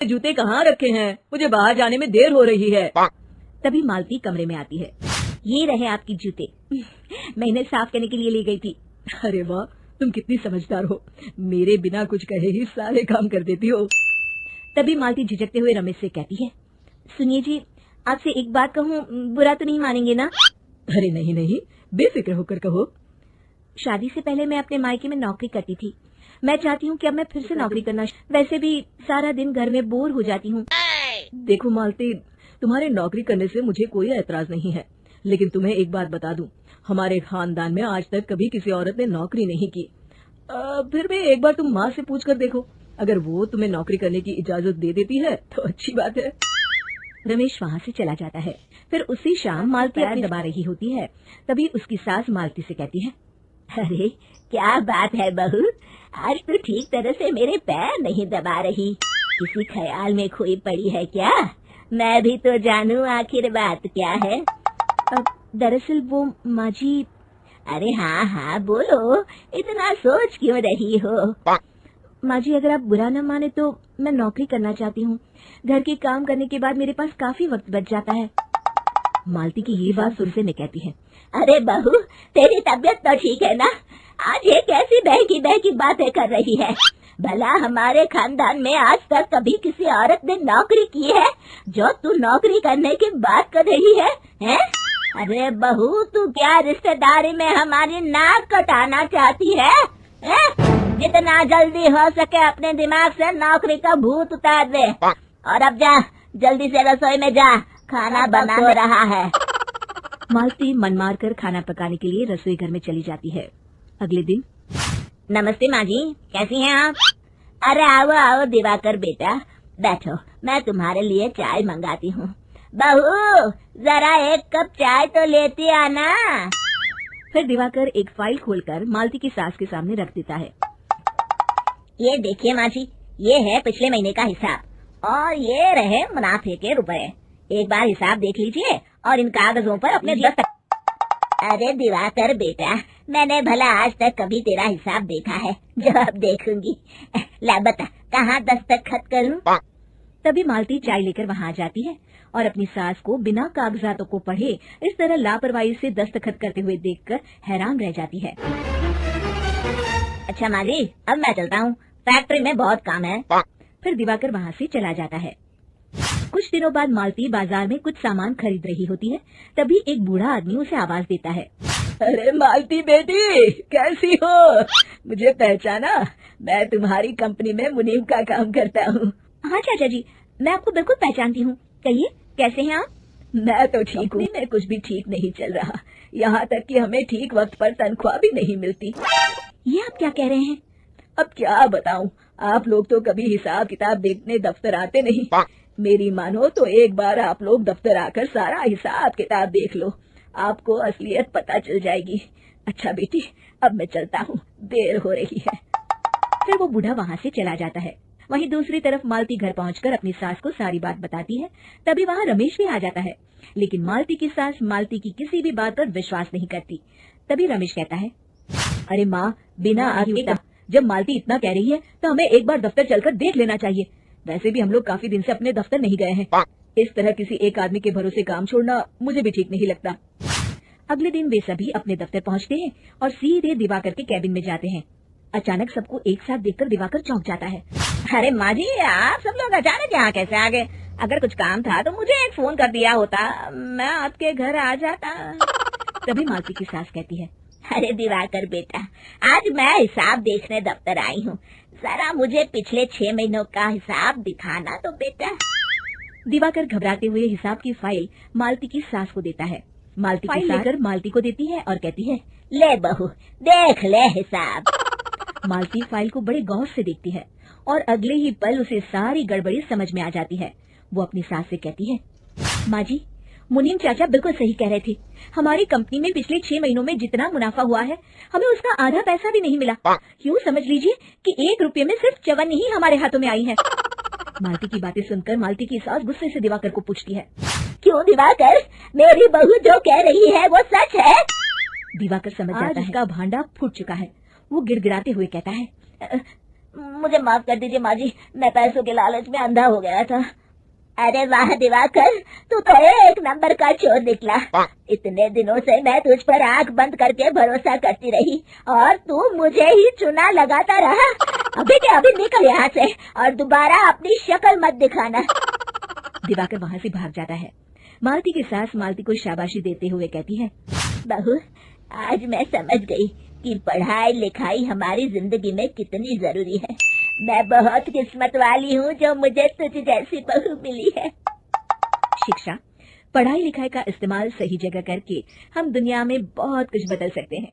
जूते कहाँ रखे हैं? मुझे बाहर जाने में देर हो रही है। तभी मालती कमरे में आती है। ये रहे आपकी जूते। मैं इन्हें साफ करने के लिए ले गई थी। अरे वाह, तुम कितनी समझदार हो, मेरे बिना कुछ कहे ही सारे काम कर देती हो। तभी मालती झिझकते हुए रमेश से कहती है, सुनिए जी, आपसे एक बात कहूँ, बुरा तो नहीं मानेंगे ना? अरे नहीं नहीं, बेफिक्र होकर कहो। शादी से पहले मैं अपने मायके में नौकरी करती थी। मैं चाहती हूँ कि अब मैं फिर से नौकरी करना, वैसे भी सारा दिन घर में बोर हो जाती हूँ। देखो मालती, तुम्हारे नौकरी करने से मुझे कोई एतराज नहीं है, लेकिन तुम्हें एक बात बता दूं, हमारे खानदान में आज तक कभी किसी औरत ने नौकरी नहीं की। फिर भी एक बार तुम माँ से पूछ कर देखो, अगर वो तुम्हें नौकरी करने की इजाजत दे देती है तो अच्छी बात है। रमेश वहाँ से चला जाता है। फिर उसी शाम मालती अपनी दबा रही होती है। तभी उसकी सास मालती से कहती है, अरे क्या बात है बहू, आज तो ठीक तरह से मेरे पैर नहीं दबा रही, किसी ख्याल में खोई पड़ी है क्या? मैं भी तो जानूं आखिर बात क्या है। दरअसल वो माँ जी। अरे हाँ हाँ बोलो, इतना सोच क्यों रही हो? माँ जी, अगर आप बुरा न माने तो मैं नौकरी करना चाहती हूँ। घर के काम करने के बाद मेरे पास काफी वक्त बच जाता है। मालती की ये बात सुनते ने कहती है, अरे बहू, तेरी तबीयत तो ठीक है ना? आज ये कैसी बहकी बहकी बातें कर रही है? भला हमारे खानदान में आज तक कभी किसी औरत ने नौकरी की है जो तू नौकरी करने की बात कर रही है, हैं? अरे बहू, तू क्या रिश्तेदारी में हमारी नाक कटाना चाहती है? जितना जल्दी हो सके अपने दिमाग से नौकरी का भूत उतार दे, और अब जा, जल्दी से रसोई में जा, खाना बना रहा है। मालती मन मार कर खाना पकाने के लिए रसोई घर में चली जाती है। अगले दिन, नमस्ते माँ जी, कैसी हैं आप? अरे आओ आओ दिवाकर बेटा, बैठो, मैं तुम्हारे लिए चाय मंगाती हूँ। बहू, जरा एक कप चाय तो लेती आना। फिर दिवाकर एक फाइल खोलकर मालती की सास के सामने रख देता है। ये देखिए माँ जी, ये है पिछले महीने का हिसाब और ये रहे मुनाफे के रुपए। एक बार हिसाब देख लीजिए और इन कागजों पर अपने दस्तखत। अरे दिवाकर बेटा, मैंने भला आज तक कभी तेरा हिसाब देखा है जो अब देखूंगी? ला बता, कहाँ दस्तखत करूँ? तभी मालती चाय लेकर वहाँ आ जाती है और अपनी सास को बिना कागजातों को पढ़े इस तरह लापरवाही से दस्तखत करते हुए देखकर हैरान रह जाती है। अच्छा माँ जी, अब मैं चलता हूँ, फैक्ट्री में बहुत काम है। फिर दिवाकर वहाँ से चला जाता है। कुछ दिनों बाद मालती बाजार में कुछ सामान खरीद रही होती है। तभी एक बूढ़ा आदमी उसे आवाज देता है, अरे मालती बेटी, कैसी हो? मुझे पहचाना? मैं तुम्हारी कंपनी में मुनीम का काम करता हूँ। हाँ चाचा जी, मैं आपको बिल्कुल पहचानती हूँ। कहिए, कैसे हैं आप? मैं तो ठीक हूँ, मैं कुछ भी ठीक नहीं चल रहा, यहाँ तक कि हमें ठीक वक्त पर तनख्वाह भी नहीं मिलती। ये आप क्या कह रहे हैं? अब क्या बताऊं, आप लोग तो कभी हिसाब किताब देखने दफ्तर आते नहीं। मेरी मानो तो एक बार आप लोग दफ्तर आकर सारा हिसाब किताब देख लो, आपको असलियत पता चल जाएगी। अच्छा बेटी, अब मैं चलता हूँ, देर हो रही है। फिर वो बूढ़ा वहाँ से चला जाता है। वहीं दूसरी तरफ मालती घर पहुंचकर अपनी सास को सारी बात बताती है। तभी वहाँ रमेश भी आ जाता है, लेकिन मालती की सास मालती की किसी भी बात पर विश्वास नहीं करती। तभी रमेश कहता है, अरे माँ, बिना आगे जब मालती इतना कह रही है तो हमें एक बार दफ्तर चलकर देख लेना चाहिए। वैसे भी हम लोग काफी दिन से अपने दफ्तर नहीं गए हैं। इस तरह किसी एक आदमी के भरोसे काम छोड़ना मुझे भी ठीक नहीं लगता। अगले दिन वे सभी अपने दफ्तर पहुंचते हैं और सीधे दिवाकर के कैबिन में जाते हैं। अचानक सबको एक साथ देखकर दिवाकर चौंक जाता है। अरे माँ जी, आप सब लोग अचानक यहाँ कैसे आ गए? अगर कुछ काम था तो मुझे एक फोन कर दिया होता, मैं आपके घर आ जाता। तभी मालती की सास कहती है, अरे दिवाकर बेटा, आज मैं हिसाब देखने दफ्तर आई हूँ, जरा मुझे पिछले 6 महीनों का हिसाब दिखाना तो बेटा। दिवाकर घबराते हुए हिसाब की फाइल मालती की सास को देता है। मालती फाइल लेकर मालती को देती है और कहती है, ले बहू, देख ले हिसाब। मालती फाइल को बड़े गौर से देखती है और अगले ही पल उसे सारी गड़बड़ी समझ में आ जाती है। वो अपनी सास से कहती है, माँ जी, मुनीम चाचा बिल्कुल सही कह रहे थे। हमारी कंपनी में पिछले 6 महीनों में जितना मुनाफा हुआ है, हमें उसका आधा पैसा भी नहीं मिला। यूँ समझ लीजिए कि 1 रुपये में सिर्फ चवन्नी ही हमारे हाथों में आई है। मालती की बातें सुनकर मालती की सास गुस्से से दिवाकर को पूछती है, क्यों दिवाकर, मेरी बहू जो कह रही है वो सच है? दिवाकर समझ जाता है उसका भांडा फूट चुका है। वो गिड़गिड़ाते हुए कहता है, मुझे माफ कर दीजिए माँ जी, मैं पैसों के लालच में अंधा हो गया था। अरे वाह दिवाकर, तू तो एक नंबर का चोर निकला। इतने दिनों से मैं तुझ पर आंख बंद करके भरोसा करती रही और तू मुझे ही चुना लगाता रहा। अभी के अभी निकल यहाँ से और दोबारा अपनी शक्ल मत दिखाना। दिवाकर वहाँ से भाग जाता है। मालती की सास मालती को शाबाशी देते हुए कहती है, बहू, आज मैं समझ गई कि पढ़ाई लिखाई हमारी जिंदगी में कितनी जरूरी है। मैं बहुत किस्मत वाली हूँ जो मुझे तुझ जैसी बहू मिली है। शिक्षा, पढ़ाई लिखाई का इस्तेमाल सही जगह करके हम दुनिया में बहुत कुछ बदल सकते हैं।